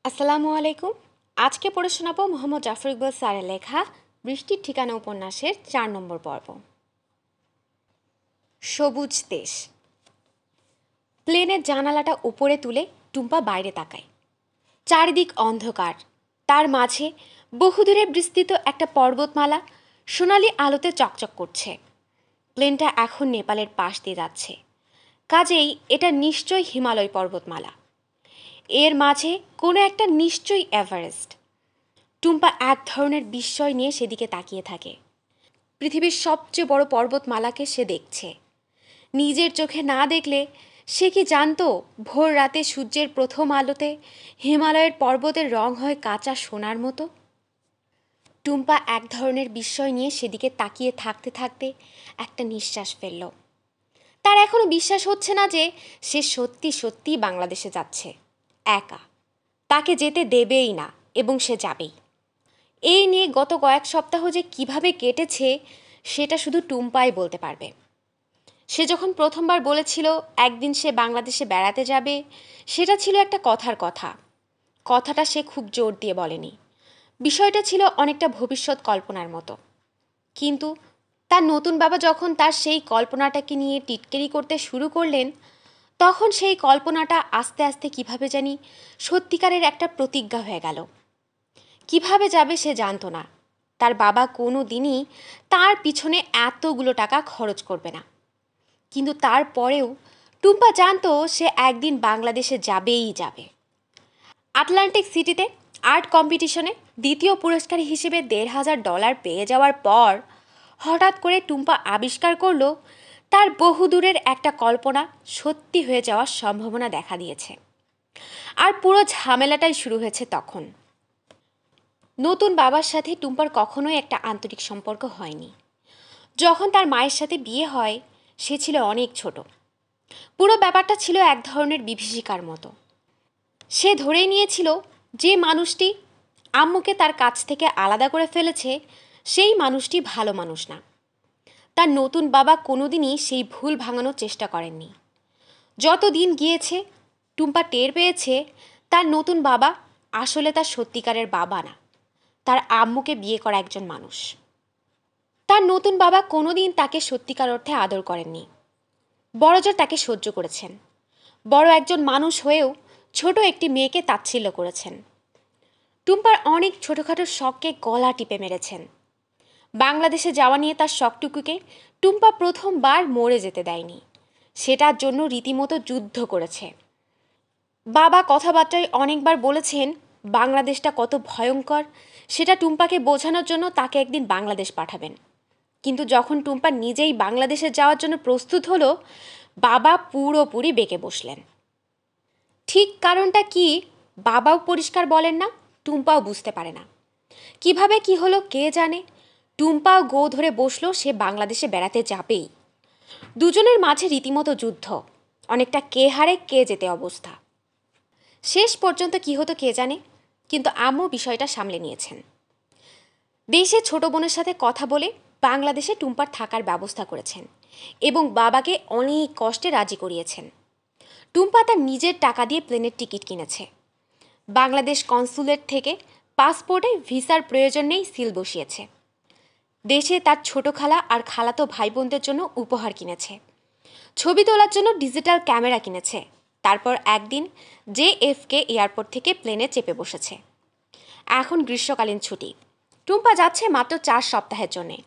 আসসালামু আলাইকুম। আজকে পড়ে শোনাবো মোহাম্মদ জাফর ইকবাল স্যারের লেখা বৃষ্টির ঠিকানা উপন্যাসের 4 নম্বর পর্ব। সবুজ দেশ। প্লেনের জানালাটা উপরে তুলে টুম্পা বাইরে তাকায়। চারিদিক অন্ধকার, তার মাঝে বহুদূরে বিস্তৃত একটা পর্বতমালা সোনালি আলোতে চকচক করছে। প্লেনটা এখন নেপালের পাশ দিয়ে যাচ্ছে, কাজেই এটা নিশ্চয়ই হিমালয় পর্বতমালা। এর মাঝে কোনো একটা নিশ্চয়ই এভারেস্ট। টুম্পা এক ধরনের বিস্ময় নিয়ে সেদিকে তাকিয়ে থাকে। পৃথিবীর সবচেয়ে বড় পর্বতমালাকে সে দেখছে। নিজের চোখে না দেখলে সে কি জানতো ভোর রাতে সূর্যের প্রথম আলোতে হিমালয়ের পর্বতের রং হয় কাঁচা সোনার মতো? টুম্পা এক ধরনের বিস্ময় নিয়ে সেদিকে তাকিয়ে থাকতে থাকতে একটা নিঃশ্বাস ফেলল। তার এখনো বিশ্বাস হচ্ছে না যে সে সত্যি সত্যি বাংলাদেশে যাচ্ছে, একা। তাকে যেতে দেবেই না এবং সে যাবেই। এই নিয়ে গত কয়েক সপ্তাহ যে কিভাবে কেটেছে সেটা শুধু টুম্পাই বলতে পারবে। সে যখন প্রথমবার বলেছিল একদিন সে বাংলাদেশে বেড়াতে যাবে, সেটা ছিল একটা কথার কথা। কথাটা সে খুব জোর দিয়ে বলেনি। বিষয়টা ছিল অনেকটা ভবিষ্যৎ কল্পনার মতো। কিন্তু তার নতুন বাবা যখন তার সেই কল্পনাটাকে নিয়ে টিটকেরি করতে শুরু করলেন, তখন সেই কল্পনাটা আস্তে আস্তে কিভাবে জানি সত্যিকারের একটা প্রতিজ্ঞা হয়ে গেল। কিভাবে যাবে সে জানতো না। তার বাবা কোনো দিনই তার পিছনে এতগুলো টাকা খরচ করবে না। কিন্তু তারপরেও টুম্পা জানতো সে একদিন বাংলাদেশে যাবেই যাবে। আটলান্টিক সিটিতে আর্ট কম্পিটিশনে দ্বিতীয় পুরস্কার হিসেবে $1,500 পেয়ে যাওয়ার পর হঠাৎ করে টুম্পা আবিষ্কার করলো তার বহুদূরের একটা কল্পনা সত্যি হয়ে যাওয়ার সম্ভাবনা দেখা দিয়েছে। আর পুরো ঝামেলাটাই শুরু হয়েছে তখন। নতুন বাবার সাথে টুম্পার কখনোই একটা আন্তরিক সম্পর্ক হয়নি। যখন তার মায়ের সাথে বিয়ে হয়, সে ছিল অনেক ছোট। পুরো ব্যাপারটা ছিল এক ধরনের বিভীষিকার মতো। সে ধরেই নিয়েছিল যে মানুষটি আম্মুকে তার কাছ থেকে আলাদা করে ফেলেছে সেই মানুষটি ভালো মানুষ না। তার নতুন বাবা কোনোদিনই সেই ভুল ভাঙানোর চেষ্টা করেননি। যত দিন গিয়েছে টুম্পা টের পেয়েছে তার নতুন বাবা আসলে তার সত্যিকারের বাবা না, তার আম্মুকে বিয়ে করা একজন মানুষ। তার নতুন বাবা কোনোদিন তাকে সত্যিকার অর্থে আদর করেননি, বড়জোর তাকে সহ্য করেছেন। বড় একজন মানুষ হয়েও ছোট একটি মেয়েকে তাচ্ছিল্য করেছেন। টুম্পার অনেক ছোটোখাটো শখকে গলা টিপে মেরেছেন। বাংলাদেশে যাওয়া নিয়ে তার শখটুকুকে টুম্পা প্রথমবার মরে যেতে দেয়নি। সেটার জন্য রীতিমতো যুদ্ধ করেছে। বাবা কথাবার্তায় অনেকবার বলেছেন বাংলাদেশটা কত ভয়ঙ্কর, সেটা টুম্পাকে বোঝানোর জন্য তাকে একদিন বাংলাদেশ পাঠাবেন। কিন্তু যখন টুম্পা নিজেই বাংলাদেশে যাওয়ার জন্য প্রস্তুত হলো, বাবা পুরোপুরি বেঁকে বসলেন। ঠিক কারণটা কি বাবাও পরিষ্কার বলেন না, টুম্পাও বুঝতে পারে না। কিভাবে কি হলো কে জানে, টুম্পাও গো ধরে বসলো সে বাংলাদেশে বেড়াতে যাবেই। দুজনের মাঝে রীতিমতো যুদ্ধ, অনেকটা কে হারে কে যেতে অবস্থা। শেষ পর্যন্ত কি হতো কে জানে, কিন্তু আম্মু বিষয়টা সামলে নিয়েছেন। দেশে ছোট বোনের সাথে কথা বলে বাংলাদেশে টুম্পার থাকার ব্যবস্থা করেছেন এবং বাবাকে অনেক কষ্টে রাজি করিয়েছেন। টুম্পা তার নিজের টাকা দিয়ে প্লেনের টিকিট কিনেছে। বাংলাদেশ কনসুলেট থেকে পাসপোর্টে ভিসার প্রয়োজন নেই সিল বসিয়েছে। দেশে তার ছোট খালা আর খালাতো ভাই বোনদের জন্য উপহার কিনেছে। ছবি তোলার জন্য ডিজিটাল ক্যামেরা কিনেছে। তারপর একদিন JFK এয়ারপোর্ট থেকে প্লেনে চেপে বসেছে। এখন গ্রীষ্মকালীন ছুটি। টুম্পা যাচ্ছে মাত্র 4 সপ্তাহের জন্যে,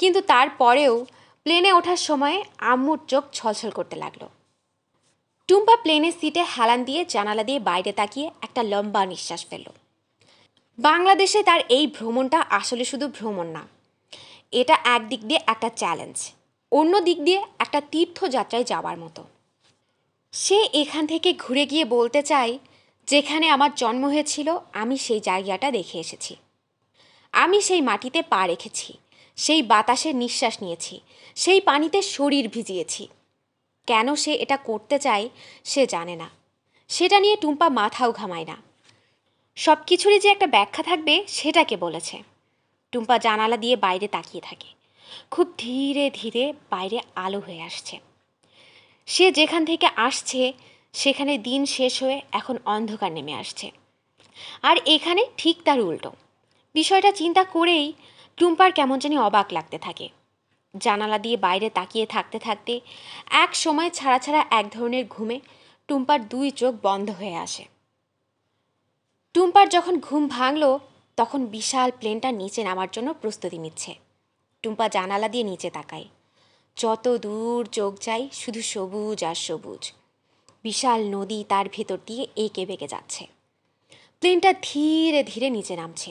কিন্তু তারপরেও প্লেনে ওঠার সময় আম্মুর চোখ ছলছল করতে লাগলো। টুম্পা প্লেনের সিটে হেলান দিয়ে জানালা দিয়ে বাইরে তাকিয়ে একটা লম্বা নিঃশ্বাস ফেলল। বাংলাদেশে তার এই ভ্রমণটা আসলে শুধু ভ্রমণ না, এটা একদিক দিয়ে একটা চ্যালেঞ্জ, অন্য দিক দিয়ে একটা তীর্থযাত্রায় যাওয়ার মতো। সে এখান থেকে ঘুরে গিয়ে বলতে চায় যেখানে আমার জন্ম হয়েছিল আমি সেই জায়গাটা দেখে এসেছি। আমি সেই মাটিতে পা রেখেছি, সেই বাতাসে নিঃশ্বাস নিয়েছি, সেই পানিতে শরীর ভিজিয়েছি। কেন সে এটা করতে চায় সে জানে না। সেটা নিয়ে টুম্পা মাথাও ঘামায় না। সব কিছুরই যে একটা ব্যাখ্যা থাকবে সেটাকে বলেছে। টুম্পা জানালা দিয়ে বাইরে তাকিয়ে থাকে। খুব ধীরে ধীরে বাইরে আলো হয়ে আসছে। সে যেখান থেকে আসছে সেখানে দিন শেষ হয়ে এখন অন্ধকার নেমে আসছে। আর এখানে ঠিক তার উল্টো। বিষয়টা চিন্তা করেই টুম্পার কেমন জানি অবাক লাগতে থাকে। জানালা দিয়ে বাইরে তাকিয়ে থাকতে থাকতে এক সময় ছাড়া ছাড়া এক ধরনের ঘুমে টুম্পার দুই চোখ বন্ধ হয়ে আসে। টুম্পার যখন ঘুম ভাঙল তখন বিশাল প্লেনটা নিচে নামার জন্য প্রস্তুতি নিচ্ছে। টুম্পা জানালা দিয়ে নিচে তাকায়। যত দূর চোখ যায় শুধু সবুজ আর সবুজ। বিশাল নদী তার ভেতর দিয়ে এঁকে বেঁকে যাচ্ছে। প্লেনটা ধীরে ধীরে নিচে নামছে।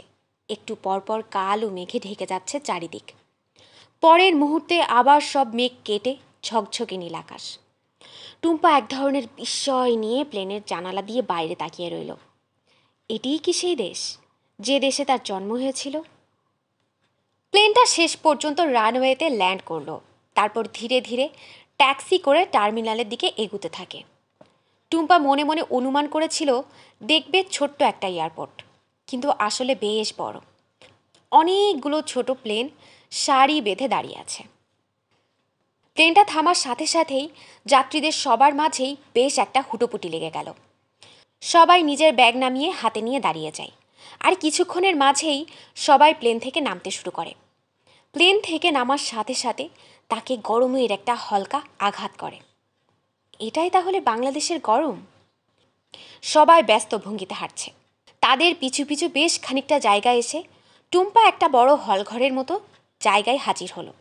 একটু পরপর কালো মেঘে ঢেকে যাচ্ছে চারিদিক। পরের মুহূর্তে আবার সব মেঘ কেটে ঝকঝকে নীল আকাশ। টুম্পা এক ধরনের বিস্ময় নিয়ে প্লেনের জানালা দিয়ে বাইরে তাকিয়ে রইল। এটিই কি সেই দেশ, যে দেশে তার জন্ম হয়েছিল? প্লেনটা শেষ পর্যন্ত রানওয়েতে ল্যান্ড করলো। তারপর ধীরে ধীরে ট্যাক্সি করে টার্মিনালের দিকে এগুতে থাকে। টুম্পা মনে মনে অনুমান করেছিল দেখবে ছোট্ট একটা এয়ারপোর্ট, কিন্তু আসলে বেশ বড়। অনেকগুলো ছোট প্লেন সারি বেঁধে দাঁড়িয়ে আছে। প্লেনটা থামার সাথে সাথেই যাত্রীদের সবার মাঝেই বেশ একটা হুটোপুটি লেগে গেল। সবাই নিজের ব্যাগ নামিয়ে হাতে নিয়ে দাঁড়িয়ে যায়। আর কিছুক্ষণের মাঝেই সবাই প্লেন থেকে নামতে শুরু করে। প্লেন থেকে নামার সাথে সাথে তাকে গরমের একটা হালকা আঘাত করে। এটাই তাহলে বাংলাদেশের গরম? সবাই ব্যস্ত ভঙ্গিতে হাঁটছে। তাদের পিছু পিছু বেশ খানিকটা জায়গায় এসে টুম্পা একটা বড় হলঘরের মতো জায়গায় হাজির হলো।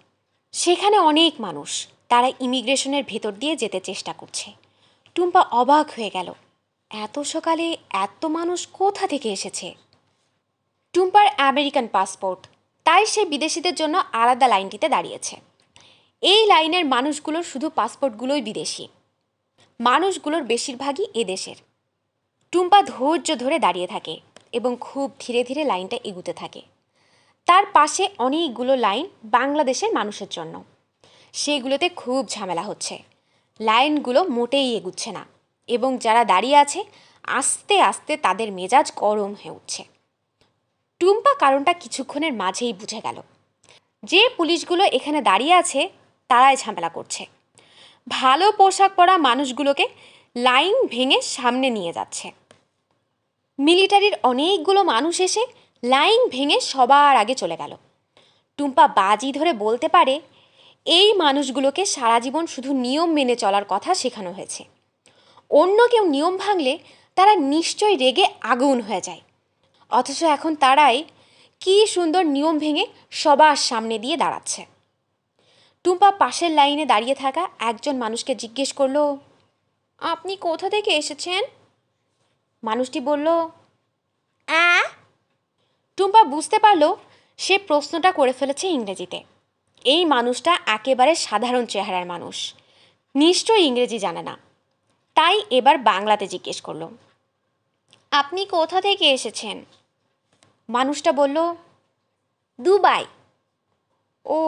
সেখানে অনেক মানুষ, তারা ইমিগ্রেশনের ভেতর দিয়ে যেতে চেষ্টা করছে। টুম্পা অবাক হয়ে গেল, এত সকালে এত মানুষ কোথা থেকে এসেছে? টুম্পার আমেরিকান পাসপোর্ট, তাই সে বিদেশিদের জন্য আলাদা লাইনটিতে দাঁড়িয়েছে। এই লাইনের মানুষগুলোর শুধু পাসপোর্টগুলোই বিদেশি, মানুষগুলোর বেশিরভাগই এদেশের। টুম্পা ধৈর্য ধরে দাঁড়িয়ে থাকে এবং খুব ধীরে ধীরে লাইনটা এগুতে থাকে। তার পাশে অনেকগুলো লাইন বাংলাদেশের মানুষের জন্য। সেগুলোতে খুব ঝামেলা হচ্ছে। লাইনগুলো মোটেই এগুচ্ছে না এবং যারা দাঁড়িয়ে আছে আস্তে আস্তে তাদের মেজাজ গরম হয়ে উঠছে। টুম্পা কারণটা কিছুক্ষণের মাঝেই বুঝে গেল। যে পুলিশগুলো এখানে দাঁড়িয়ে আছে তারাই ঝামেলা করছে। ভালো পোশাক পরা মানুষগুলোকে লাইন ভেঙে সামনে নিয়ে যাচ্ছে। মিলিটারির অনেকগুলো মানুষ এসে লাইন ভেঙে সবার আগে চলে গেল। টুম্পা বাজি ধরে বলতে পারে এই মানুষগুলোকে সারা জীবন শুধু নিয়ম মেনে চলার কথা শেখানো হয়েছে। অন্য কেউ নিয়ম ভাঙলে তারা নিশ্চয়ই রেগে আগুন হয়ে যায়, অথচ এখন তারাই কি সুন্দর নিয়ম ভেঙে সবার সামনে দিয়ে দাঁড়াচ্ছে। টুম্পা পাশের লাইনে দাঁড়িয়ে থাকা একজন মানুষকে জিজ্ঞেস করলো, আপনি কোথা থেকে এসেছেন? মানুষটি বলল, টুম্পা বুঝতে পারলো সে প্রশ্নটা করে ফেলেছে ইংরেজিতে। এই মানুষটা একেবারে সাধারণ চেহারার মানুষ, নিশ্চয়ই ইংরেজি জানে না। তাই এবার বাংলাতে জিজ্ঞেস করলো, আপনি কোথা থেকে এসেছেন? মানুষটা বলল, দুবাই। ও,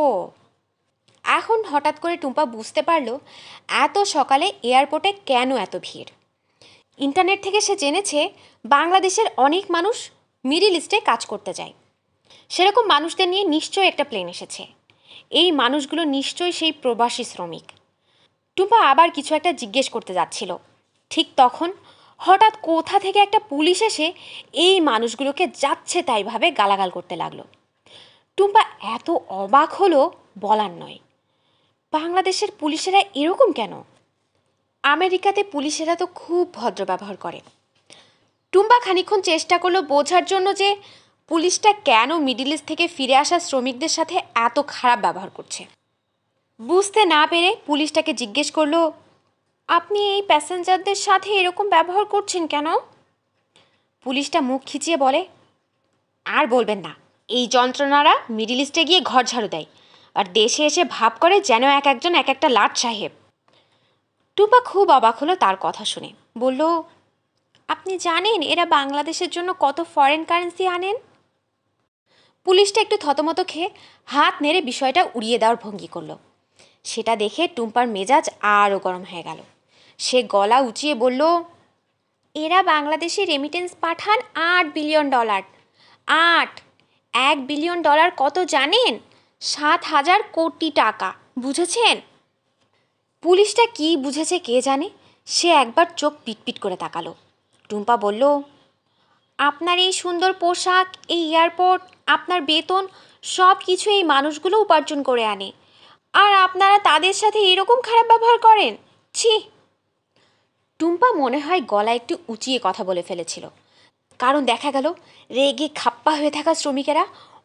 এখন হঠাৎ করে টুম্পা বুঝতে পারলো এত সকালে এয়ারপোর্টে কেন এত ভিড়। ইন্টারনেট থেকে সে জেনেছে বাংলাদেশের অনেক মানুষ মিডল ইস্টে কাজ করতে যায়। সেরকম মানুষদের নিয়ে নিশ্চয়ই একটা প্লেন এসেছে। এই মানুষগুলো নিশ্চয়ই সেই প্রবাসী শ্রমিক। টুম্পা আবার কিছু একটা জিজ্ঞেস করতে যাচ্ছিল, ঠিক তখন হঠাৎ কোথা থেকে একটা পুলিশ এসে এই মানুষগুলোকে যাচ্ছে তাইভাবে গালাগাল করতে লাগলো। টুম্পা এত অবাক হলো বলার নয়। বাংলাদেশের পুলিশেরা এরকম কেন? আমেরিকাতে পুলিশেরা তো খুব ভদ্র ব্যবহার করে। টুম্পা খানিকক্ষণ চেষ্টা করলো বোঝার জন্য যে পুলিশটা কেন মিডল ইস্ট থেকে ফিরে আসা শ্রমিকদের সাথে এত খারাপ ব্যবহার করছে। বুঝতে না পেরে পুলিশটাকে জিজ্ঞেস করলো, আপনি এই প্যাসেঞ্জারদের সাথে এরকম ব্যবহার করছেন কেন? পুলিশটা মুখ খিচিয়ে বলে, আর বলবেন না, এই যন্ত্রণারা মিডল ইস্টে গিয়ে ঘর ঝাড়ু দেয় আর দেশে এসে ভাব করে যেন এক একজন এক একটা লাট সাহেব। টুম্পা খুব অবাক হলো তার কথা শুনে। বলল, আপনি জানেন এরা বাংলাদেশের জন্য কত ফরেন কারেন্সি আনেন? পুলিশটা একটু থতমত খেয়ে হাত নেড়ে বিষয়টা উড়িয়ে দেওয়ার ভঙ্গি করলো। সেটা দেখে টুম্পার মেজাজ আরও গরম হয়ে গেল। সে গলা উঁচিয়ে বলল, এরা বাংলাদেশে রেমিটেন্স পাঠান $8 বিলিয়ন। 1 বিলিয়ন ডলার কত জানেন? 7,000 কোটি টাকা, বুঝেছেন? পুলিশটা কি বুঝেছে কে জানে, সে একবার চোখ পিটপিট করে তাকালো। টুম্পা বলল, আপনার এই সুন্দর পোশাক, এই এয়ারপোর্ট, আপনার বেতন সব কিছু এই মানুষগুলো উপার্জন করে আনে, আর আপনারা তাদের সাথে এরকম খারাপ ব্যবহার করেন। ছি। টুম্পা মনে হয় গলা একটু উঁচিয়ে কথা বলে ফেলেছিল, কারণ দেখা গেল রেগে খাপ্পা হয়ে থাকা শ্রমিকেরা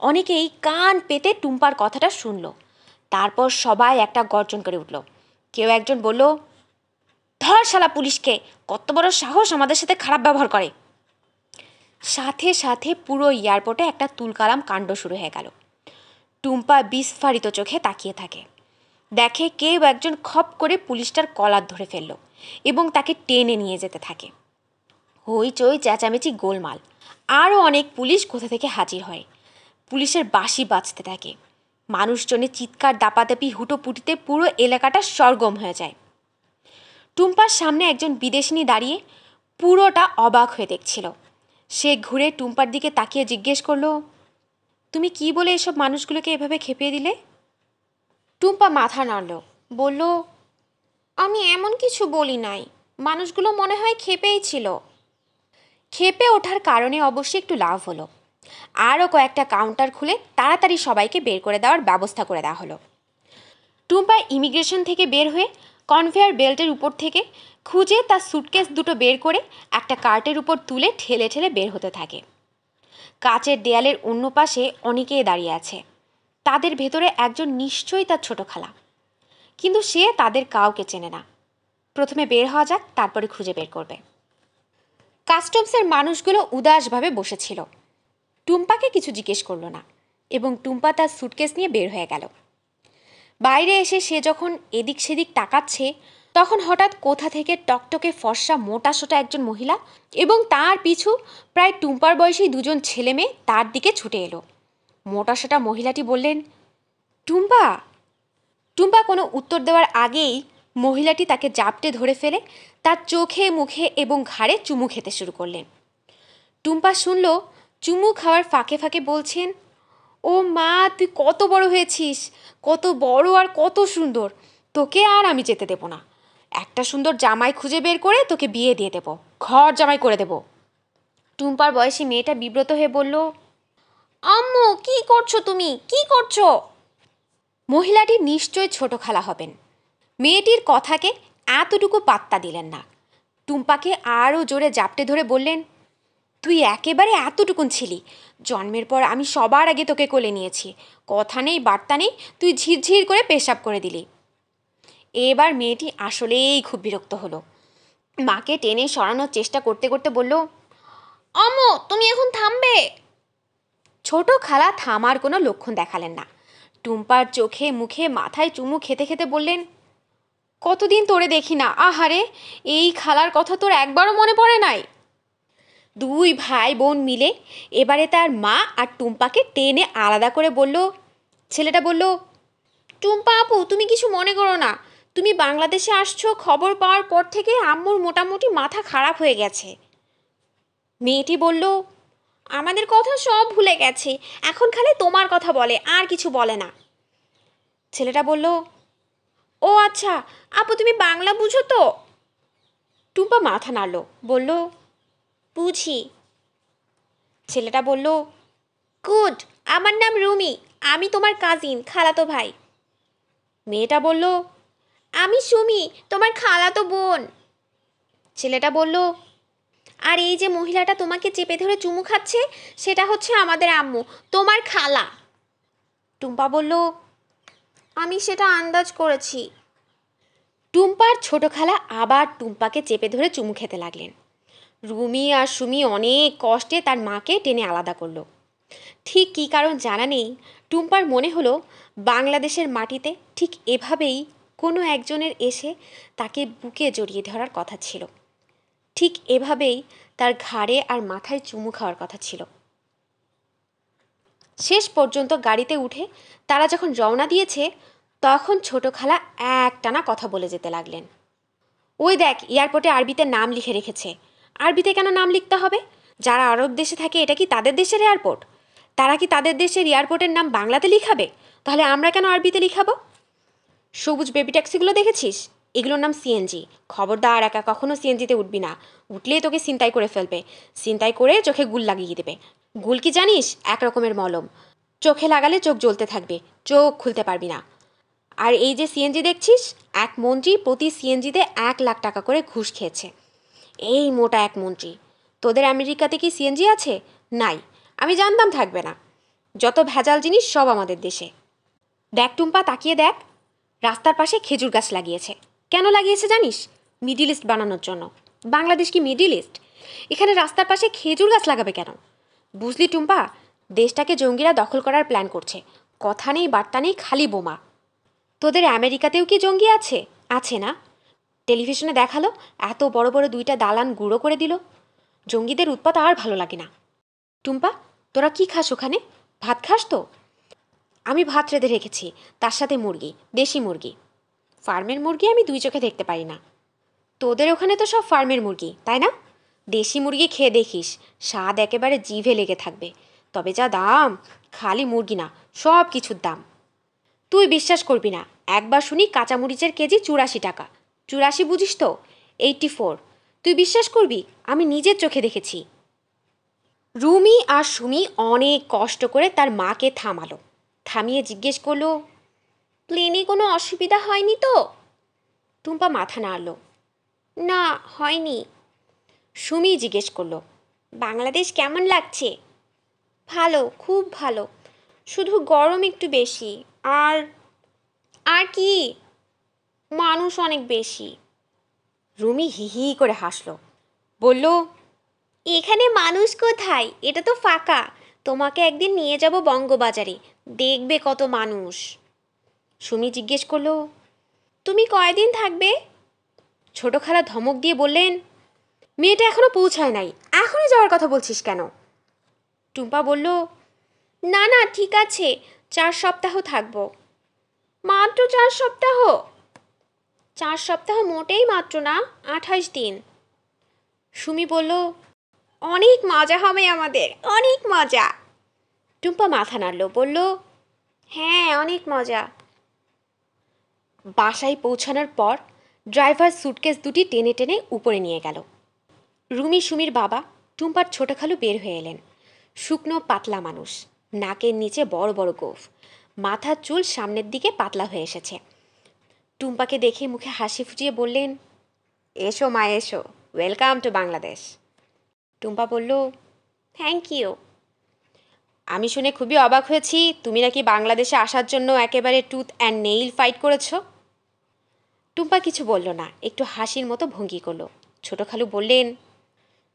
অনেকেই কান পেতে টুম্পার কথাটা শুনল। তারপর সবাই একটা গর্জন করে উঠল। কেউ একজন বলল, ধর শালা পুলিশকে, কত বড় সাহস আমাদের সাথে খারাপ ব্যবহার করে। সাথে সাথে পুরো এয়ারপোর্টে একটা তুলকালাম কাণ্ড শুরু হয়ে গেল। টুম্পা বিস্ফারিত চোখে তাকিয়ে থাকে, দেখে কেউ একজন খপ করে পুলিশটার কলার ধরে ফেলল এবং তাকে টেনে নিয়ে যেতে থাকে। হইচই চেঁচামেচি গোলমাল। আরও অনেক পুলিশ কোথা থেকে হাজির হয়। পুলিশের বাঁশি বাজতে থাকে। মানুষজনের চিৎকার দাপাদাপি হুটোপুটিতে পুরো এলাকাটা সরগম হয়ে যায়। টুম্পার সামনে একজন বিদেশিনী দাঁড়িয়ে পুরোটা অবাক হয়ে দেখছিল। সে ঘুরে টুম্পার দিকে তাকিয়ে জিজ্ঞেস করলো, তুমি কি বলে এসব মানুষগুলোকে এভাবে খেপিয়ে দিলে? টুম্পা মাথা নাড়ল, বলল, আমি এমন কিছু বলি নাই, মানুষগুলো মনে হয় খেপেই ছিল। খেপে ওঠার কারণে অবশ্যই একটু লাভ হলো। আরও কয়েকটা কাউন্টার খুলে তাড়াতাড়ি সবাইকে বের করে দেওয়ার ব্যবস্থা করে দেওয়া হলো। টুম্পা ইমিগ্রেশন থেকে বের হয়ে কনভেয়ার বেল্টের উপর থেকে খুঁজে তার সুটকেস দুটো বের করে একটা কার্টের উপর তুলে ঠেলে ঠেলে বের হতে থাকে। কাচের দেয়ালের অন্য পাশে অনেকেই দাঁড়িয়ে আছে। তাদের ভেতরে একজন নিশ্চয়ই তার ছোট খালা, কিন্তু সে তাদের কাউকে চেনে না। প্রথমে বের হওয়া যাক, তারপরে খুঁজে বের করবে। কাস্টমসের মানুষগুলো উদাসভাবে বসেছিল। টুম্পাকে কিছু জিজ্ঞেস করলো না এবং টুম্পা তার সুটকেস নিয়ে বের হয়ে গেল। বাইরে এসে সে যখন এদিক সেদিক তাকাচ্ছে, তখন হঠাৎ কোথা থেকে টকটকে ফর্সা মোটাসোটা একজন মহিলা এবং তার পিছু প্রায় টুম্পার বয়সী দুজন ছেলে মেয়ে তার দিকে ছুটে এলো। মোটাসোটা মহিলাটি বললেন, টুম্পা। টুম্পা কোনো উত্তর দেওয়ার আগেই মহিলাটি তাকে জাপটে ধরে ফেলে তার চোখে মুখে এবং ঘাড়ে চুমু খেতে শুরু করলেন। টুম্পা শুনল চুমু খাওয়ার ফাঁকে ফাঁকে বলছেন, ও মা, তুই কত বড় হয়েছিস, কত বড় আর কত সুন্দর, তোকে আর আমি যেতে দেব না। একটা সুন্দর জামাই খুঁজে বের করে তোকে বিয়ে দিয়ে দেব, ঘর জামাই করে দেব। টুম্পার বয়সী মেয়েটা বিব্রত হয়ে বলল, আম্মু কি করছো তুমি, কি করছো? মহিলাটি নিশ্চয় ছোট খালা হবেন। মেয়েটির কথাকে এতটুকু পাত্তা দিলেন না। টুম্পাকে আরও জোরে জাপটে ধরে বললেন, তুই একেবারে এতটুকুন ছিলি, জন্মের পর আমি সবার আগে তোকে কোলে নিয়েছি, কথা নেই বার্তা নেই, তুই ঝিরঝির করে পেশাব করে দিলি। এবার মেয়েটি আসলেই খুব বিরক্ত হলো। মাকে টেনে সরানোর চেষ্টা করতে করতে বলল, আম্মু তুমি এখন থামবে। ছোট খালা থামার কোনো লক্ষণ দেখালেন না। টুম্পার চোখে মুখে মাথায় চুমু খেতে খেতে বললেন, কতদিন তোরে দেখি না, আহারে এই খালার কথা তোর একবারও মনে পড়ে নাই? দুই ভাই বোন মিলে এবারে তার মা আর টুম্পাকে টেনে আলাদা করে বলল। ছেলেটা বলল, টুম্পা আপু তুমি কিছু মনে করো না, তুমি বাংলাদেশে আসছো, খবর পাওয়ার পর থেকে আম্মুর মোটামুটি মাথা খারাপ হয়ে গেছে। মেয়েটি বলল, আমাদের কথা সব ভুলে গেছে, এখন খালি তোমার কথা বলে, আর কিছু বলে না। ছেলেটা বলল, ও আচ্ছা আপু তুমি বাংলা বুঝো তো? টুম্পা মাথা নাড়ল, বলল, বুঝি। ছেলেটা বলল, গুড, আমার নাম রুমি, আমি তোমার কাজিন, খালাতো ভাই। মেয়েটা বলল, আমি সুমি, তোমার খালাতো বোন। ছেলেটা বলল, আর এই যে মহিলাটা তোমাকে চেপে ধরে চুমু খাচ্ছে, সেটা হচ্ছে আমাদের আম্মু, তোমার খালা। টুম্পা বলল, আমি সেটা আন্দাজ করেছি। টুম্পার ছোট খালা আবার টুম্পাকে চেপে ধরে চুমু খেতে লাগলেন। রুমি আর সুমি অনেক কষ্টে তার মাকে টেনে আলাদা করলো। ঠিক কী কারণ জানা নেই, টুম্পার মনে হলো বাংলাদেশের মাটিতে ঠিক এভাবেই কোনো একজনের এসে তাকে বুকে জড়িয়ে ধরার কথা ছিল, ঠিক এভাবেই তার ঘাড়ে আর মাথায় চুমু খাওয়ার কথা ছিল। শেষ পর্যন্ত গাড়িতে উঠে তারা যখন রওনা দিয়েছে, তখন ছোট খালা একটানা কথা বলে যেতে লাগলেন। ওই দেখ, এয়ারপোর্টে আরবিতে নাম লিখে রেখেছে। আরবিতে কেন নাম লিখতে হবে? যারা আরব দেশে থাকে এটা কি তাদের দেশের এয়ারপোর্ট? তারা কি তাদের দেশের এয়ারপোর্টের নাম বাংলাতে লিখাবে? তাহলে আমরা কেন আরবিতে লিখাবো? সবুজ বেবি ট্যাক্সিগুলো দেখেছিস? এগুলোর নাম সিএনজি। খবরদার একা কখনো সিএনজিতে উঠবি না, উঠলেই তোকে ছিনতাই করে ফেলবে, ছিনতাই করে চোখে গুল লাগিয়ে দেবে। গুল কি জানিস? এক রকমের মলম, চোখে লাগালে চোখ জ্বলতে থাকবে, চোখ খুলতে পারবি না। আর এই যে সিএনজি দেখছিস, এক মন্ত্রী প্রতি সিএনজিতে 1 লাখ টাকা করে ঘুষ খেয়েছে। এই মোটা এক মন্ত্রী। তোদের আমেরিকাতে কি সিএনজি আছে? নাই। আমি জানতাম থাকবে না। যত ভেজাল জিনিস সব আমাদের দেশে। দেখ টুম্পা, তাকিয়ে দেখ, রাস্তার পাশে খেজুর গাছ লাগিয়েছে। কেন লাগিয়েছে জানিস? মিডিল ইস্ট বানানোর জন্য। বাংলাদেশ কি মিডিল ইস্ট? এখানে রাস্তার পাশে খেজুর গাছ লাগাবে কেন? বুঝলি টুম্পা, দেশটাকে জঙ্গিরা দখল করার প্ল্যান করছে। কথা নেই বার্তা নেই, খালি বোমা। তোদের আমেরিকাতেও কি জঙ্গি আছে? আছে না? টেলিভিশনে দেখালো, এত বড় বড় 2টা দালান গুঁড়ো করে দিল। জঙ্গিদের উৎপাত আর ভালো লাগে না। টুম্পা, তোরা কি খাস ওখানে? ভাত খাস তো? আমি ভাত রেঁধে রেখেছি, তার সাথে মুরগি, দেশি মুরগি। ফার্মের মুরগি আমি 2 চোখে দেখতে পারি না। তোদের ওখানে তো সব ফার্মের মুরগি, তাই না? দেশি মুরগি খেয়ে দেখিস, স্বাদ একেবারে জিভে লেগে থাকবে। তবে যা দাম, খালি মুরগি না, সব কিছুর দাম। তুই বিশ্বাস করবি না, একবার শুনি কাঁচামরিচের কেজি 84 টাকা। 84 বুঝিস তো? 84। তুই বিশ্বাস করবি, আমি নিজের চোখে দেখেছি। রুমি আর সুমি অনেক কষ্ট করে তার মাকে থামালো। থামিয়ে জিজ্ঞেস করলো, প্লেনে কোনো অসুবিধা হয়নি তো? টুম্পা মাথা নাড়ল, না হয়নি। সুমি জিজ্ঞেস করলো, বাংলাদেশ কেমন লাগছে? ভালো, খুব ভালো, শুধু গরম একটু বেশি। আর আর কি? মানুষ অনেক বেশি। রুমি হি হি করে হাসলো, বলল, এখানে মানুষ কোথায়, এটা তো ফাঁকা। তোমাকে একদিন নিয়ে যাব বঙ্গবাজারে, দেখবে কত মানুষ। সুমি জিজ্ঞেস করলো, তুমি কয়দিন থাকবে? ছোট খালা ধমক দিয়ে বললেন, মেয়েটা এখনো পৌঁছায় নাই, এখনই যাওয়ার কথা বলছিস কেন? টুম্পা বলল, না না ঠিক আছে, 4 সপ্তাহ থাকবো। মাত্র 4 সপ্তাহ? 4 সপ্তাহ মোটেই মাত্র না, 28 দিন। সুমি বলল, অনেক মজা হবে আমাদের, অনেক মজা। টুম্পা মাথা নাড়ল, বলল, হ্যাঁ অনেক মজা। বাসায় পৌঁছানোর পর ড্রাইভার সুটকেস 2টি টেনে টেনে উপরে নিয়ে গেল। রুমি সুমির বাবা টুম্পার ছোট খালু বের হয়ে এলেন। শুকনো পাতলা মানুষ, নাকের নিচে বড় বড় গোঁফ, মাথার চুল সামনের দিকে পাতলা হয়ে এসেছে। টুম্পাকে দেখে মুখে হাসি ফুটিয়ে বললেন, এসো মা এসো, ওয়েলকাম টু বাংলাদেশ। টুম্পা বলল, থ্যাংক ইউ। আমি শুনে খুবই অবাক হয়েছি, তুমি নাকি বাংলাদেশে আসার জন্য একেবারে টুথ অ্যান্ড নেইল ফাইট করেছো। টুম্পা কিছু বলল না, একটু হাসির মতো ভঙ্গি করলো। ছোট খালু বললেন,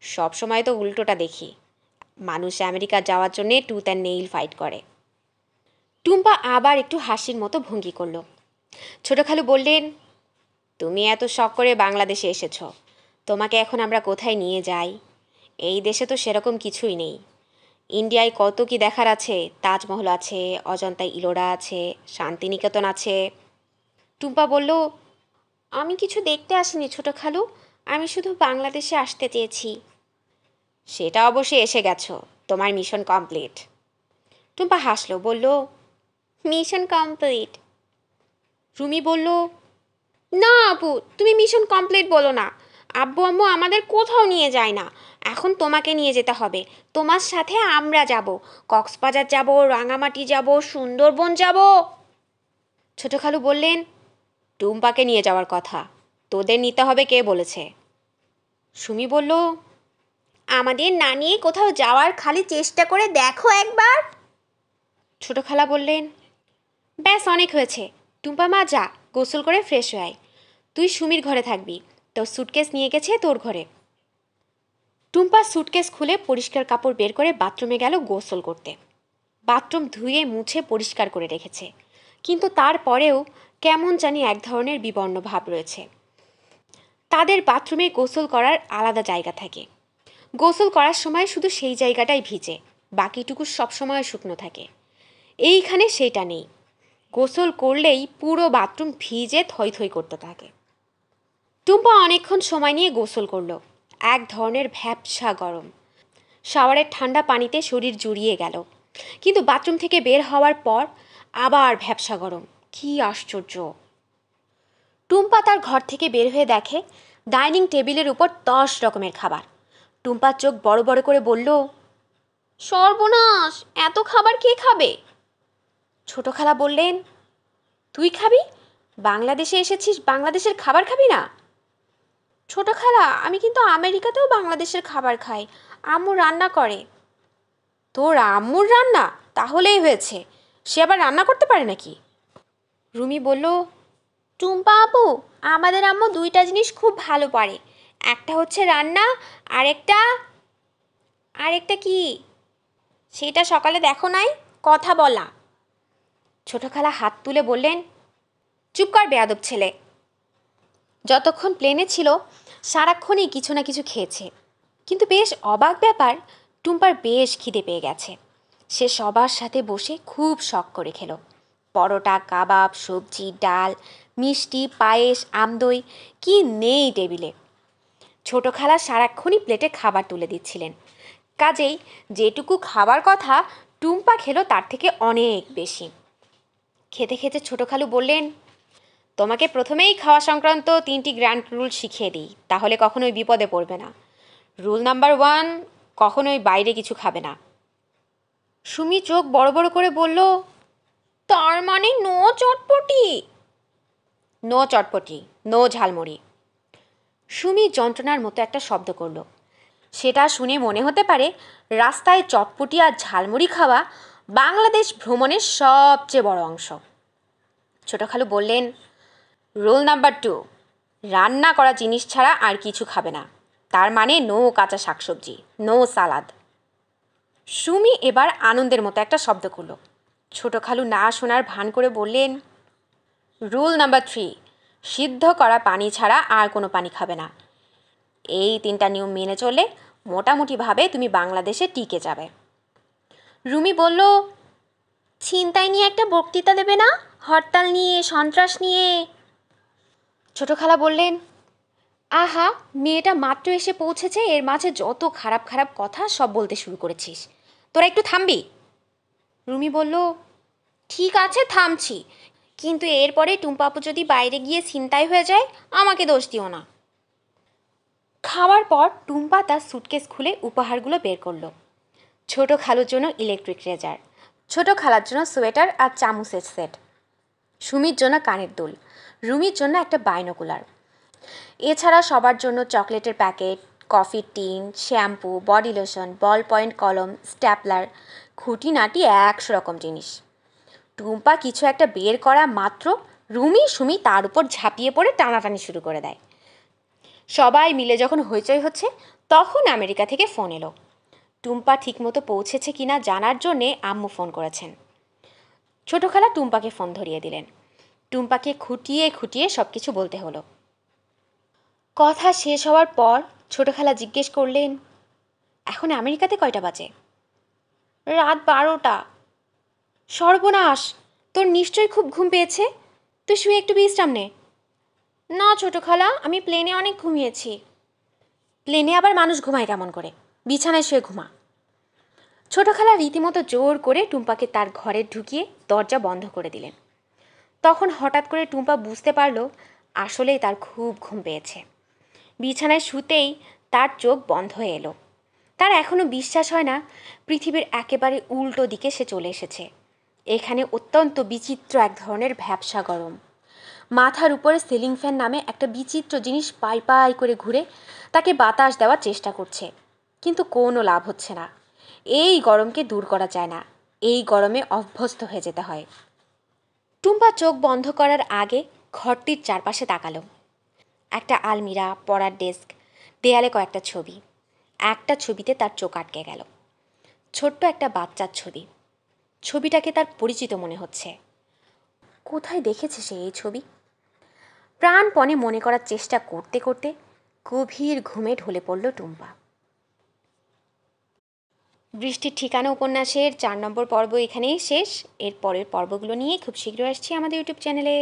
সব সময় তো উল্টোটা দেখি, মানুষ আমেরিকা যাওয়ার জন্যে টুথ অ্যান্ড নেইল ফাইট করে। টুম্পা আবার একটু হাসির মতো ভঙ্গি করলো। ছোট খালু বললেন, তুমি এত শখ করে বাংলাদেশে এসেছো, তোমাকে এখন আমরা কোথায় নিয়ে যাই? এই দেশে তো সেরকম কিছুই নেই। ইন্ডিয়ায় কত কি দেখার আছে, তাজমহল আছে, অজন্তা ইলোরা আছে, শান্তিনিকেতন আছে। টুম্পা বলল, আমি কিছু দেখতে আসিনি ছোট খালু, আমি শুধু বাংলাদেশে আসতে চেয়েছি। সেটা অবশ্যই এসে গেছো, তোমার মিশন কমপ্লিট। টুম্পা হাসলো, বলল, মিশন কমপ্লিট। রুমি বলল, না আপু, তুমি মিশন কমপ্লিট বলো না। আব্বু আম্মু আমাদের কোথাও নিয়ে যায় না, এখন তোমাকে নিয়ে যেতে হবে। তোমার সাথে আমরা যাব, কক্সবাজার যাব, রাঙামাটি যাব, সুন্দরবন যাব। ছোট খালু বললেন, টুম্পাকে নিয়ে যাওয়ার কথা, তোদের নিতে হবে কে বলেছে? সুমি বলল, আমাদের না নিয়ে কোথাও যাওয়ার খালি চেষ্টা করে দেখো একবার। ছোট খালা বললেন, ব্যাস অনেক হয়েছে, টুম্পা মা যা, গোসল করে ফ্রেশ হয়ে আয়। তুই সুমির ঘরে থাকবি, তোর সুটকেস নিয়ে গেছে তোর ঘরে। টুম্পা সুটকেস খুলে পরিষ্কার কাপড় বের করে বাথরুমে গেল গোসল করতে। বাথরুম ধুয়ে মুছে পরিষ্কার করে রেখেছে, কিন্তু তারপরেও কেমন জানি এক ধরনের বিবর্ণ ভাব রয়েছে। তাদের বাথরুমে গোসল করার আলাদা জায়গা থাকে, গোসল করার সময় শুধু সেই জায়গাটাই ভিজে, বাকিটুকু সবসময় শুকনো থাকে। এইখানে সেটা নেই, গোসল করলেই পুরো বাথরুম ভিজে থই থই করতে থাকে। টুম্পা অনেকক্ষণ সময় নিয়ে গোসল করলো। এক ধরনের ভ্যাপসা গরম, শাওয়ারের ঠান্ডা পানিতে শরীর জুড়িয়ে গেল, কিন্তু বাথরুম থেকে বের হওয়ার পর আবার ভ্যাপসা গরম। কি আশ্চর্য! টুম্পা তার ঘর থেকে বের হয়ে দেখে ডাইনিং টেবিলের উপর 10 রকমের খাবার। টুম্পার চোখ বড় বড় করে বলল, সর্বনাশ, এত খাবার কে খাবে? ছোট খালা বললেন, তুই খাবি? বাংলাদেশে এসেছিস, বাংলাদেশের খাবার খাবি না? ছোট খালা, আমি কিন্তু আমেরিকাতেও বাংলাদেশের খাবার খাই, আম্মু রান্না করে। তোর আম্মুর রান্না? তাহলেই হয়েছে, সে আবার রান্না করতে পারে নাকি? রুমি বলল, টুম্পা আপু, আমাদের আম্মু 2টা জিনিস খুব ভালো পারে, একটা হচ্ছে রান্না, আরেকটা আরেকটা কি? সেটা সকালে দেখো নাই, কথা বলা। ছোট খালা হাত তুলে বললেন, চুপ কর বেয়াদব ছেলে। যতক্ষণ প্লেনে ছিল সারাক্ষণই কিছু না কিছু খেয়েছে, কিন্তু বেশ অবাক ব্যাপার, টুম্পার বেশ খিদে পেয়ে গেছে। সে সবার সাথে বসে খুব শখ করে খেলো। পরোটা, কাবাব, সবজি, ডাল, মিষ্টি, পায়েস, আমদই, কি নেই টেবিলে। ছোট খালা সারাক্ষণই প্লেটে খাবার তুলে দিচ্ছিলেন, কাজেই যেটুকু খাবার কথা টুম্পা খেলো তার থেকে অনেক বেশি। খেতে খেতে ছোট খালু বললেন, তোমাকে প্রথমেই খাওয়া সংক্রান্ত 3টি গ্র্যান্ড রুল শিখিয়ে দিই, তাহলে কখনোই বিপদে পড়বে না। রুল নাম্বার 1, কখনোই বাইরে কিছু খাবে না। সুমি চোখ বড় বড় করে বলল, তার মানে নো চটপটি? নো চটপটি, নো ঝালমুড়ি। সুমি যন্ত্রণার মতো একটা শব্দ করল। সেটা শুনে মনে হতে পারে রাস্তায় চটপটি আর ঝালমুড়ি খাওয়া বাংলাদেশ ভ্রমণের সবচেয়ে বড় অংশ। ছোট খালু বললেন, রুল নাম্বার 2, রান্না করা জিনিস ছাড়া আর কিছু খাবে না, তার মানে নো কাঁচা শাকসবজি, নো সালাদ। সুমি এবার আনন্দের মতো একটা শব্দ করল। ছোট খালু না শোনার ভান করে বললেন, রুল নাম্বার 3, সিদ্ধ করা পানি ছাড়া আর কোনো পানি খাবে না। এই 3টা নিয়ম মেনে চললে মোটামুটিভাবে তুমি বাংলাদেশে টিকে যাবে। রুমি বলল, ছিনতাই নিয়ে একটা বক্তৃতা দেবে না? হরতাল নিয়ে, সন্ত্রাস নিয়ে? ছোট খালা বললেন, আহা, মেয়েটা মাত্র এসে পৌঁছেছে, এর মাঝে যত খারাপ খারাপ কথা সব বলতে শুরু করেছিস, তোরা একটু থামবি? রুমি বলল, ঠিক আছে থামছি, কিন্তু এরপরে টুম্পাপু যদি বাইরে গিয়ে ছিনতাই হয়ে যায়, আমাকে দোষ দিও না। খাওয়ার পর টুম্পা তার সুটকেস খুলে উপহারগুলো বের করলো। ছোট খালুর জন্য ইলেকট্রিক রেজার, ছোট খালার জন্য সোয়েটার আর চামচের সেট, সুমির জন্য কানের দুল, রুমির জন্য একটা বাইনোকুলার। এছাড়া সবার জন্য চকলেটের প্যাকেট, কফির টিন, শ্যাম্পু, বডি লোশন, বল পয়েন্ট কলম, স্ট্যাপলার, খুঁটিনাটি 100 রকম জিনিস। টুম্পা কিছু একটা বের করা মাত্র সুমি তার উপর ঝাঁপিয়ে পড়ে টানাটানি শুরু করে দেয়। সবাই মিলে যখন হইচই হচ্ছে, তখন আমেরিকা থেকে ফোন এলো। টুম্পা ঠিকমতো পৌঁছেছে কিনা জানার জন্যে আম্মু ফোন করেছেন। ছোট খালা টুম্পাকে ফোন ধরিয়ে দিলেন। টুম্পাকে খুঁটিয়ে খুঁটিয়ে সব কিছু বলতে হলো। কথা শেষ হওয়ার পর ছোট খালা জিজ্ঞেস করলেন, এখন আমেরিকাতে কয়টা বাজে? রাত 12টা। সর্বনাশ, তোর নিশ্চয়ই খুব ঘুম পেয়েছে, তুই শুয়ে একটু বিশ্রাম নে। না ছোট খালা, আমি প্লেনে অনেক ঘুমিয়েছি। প্লেনে আবার মানুষ ঘুমায় কেমন করে? বিছানায় শুয়ে ঘুমা। ছোট খালা রীতিমতো জোর করে টুম্পাকে তার ঘরে ঢুকিয়ে দরজা বন্ধ করে দিলেন। তখন হঠাৎ করে টুম্পা বুঝতে পারল আসলেই তার খুব ঘুম পেয়েছে। বিছানায় শুতেই তার চোখ বন্ধ হয়ে এলো। তার এখনও বিশ্বাস হয় না পৃথিবীর একেবারে উল্টো দিকে সে চলে এসেছে। এখানে অত্যন্ত বিচিত্র এক ধরনের ভ্যাপসা গরম। মাথার উপরে সিলিং ফ্যান নামে একটা বিচিত্র জিনিস পাই পাই করে ঘুরে তাকে বাতাস দেওয়ার চেষ্টা করছে, কিন্তু কোনো লাভ হচ্ছে না। এই গরমকে দূর করা যায় না, এই গরমে অভ্যস্ত হয়ে যেতে হয়। টুম্পা চোখ বন্ধ করার আগে ঘরটির চারপাশে তাকালো। একটা আলমিরা, পড়ার ডেস্ক, দেয়ালে কয়েকটা ছবি। একটা ছবিতে তার চোখ আটকে গেল। ছোট্ট একটা বাচ্চার ছবি। ছবিটাকে তার পরিচিত মনে হচ্ছে। কোথায় দেখেছে সে এই ছবি? প্রাণপণে মনে করার চেষ্টা করতে করতে গভীর ঘুমে ঢলে পড়ল টুম্পা। বৃষ্টির ঠিকানা উপন্যাসের 4 নম্বর পর্ব এখানেই শেষ। এর পরের পর্বগুলো নিয়ে খুব শীঘ্রই আসছি আমাদের ইউটিউব চ্যানেলে।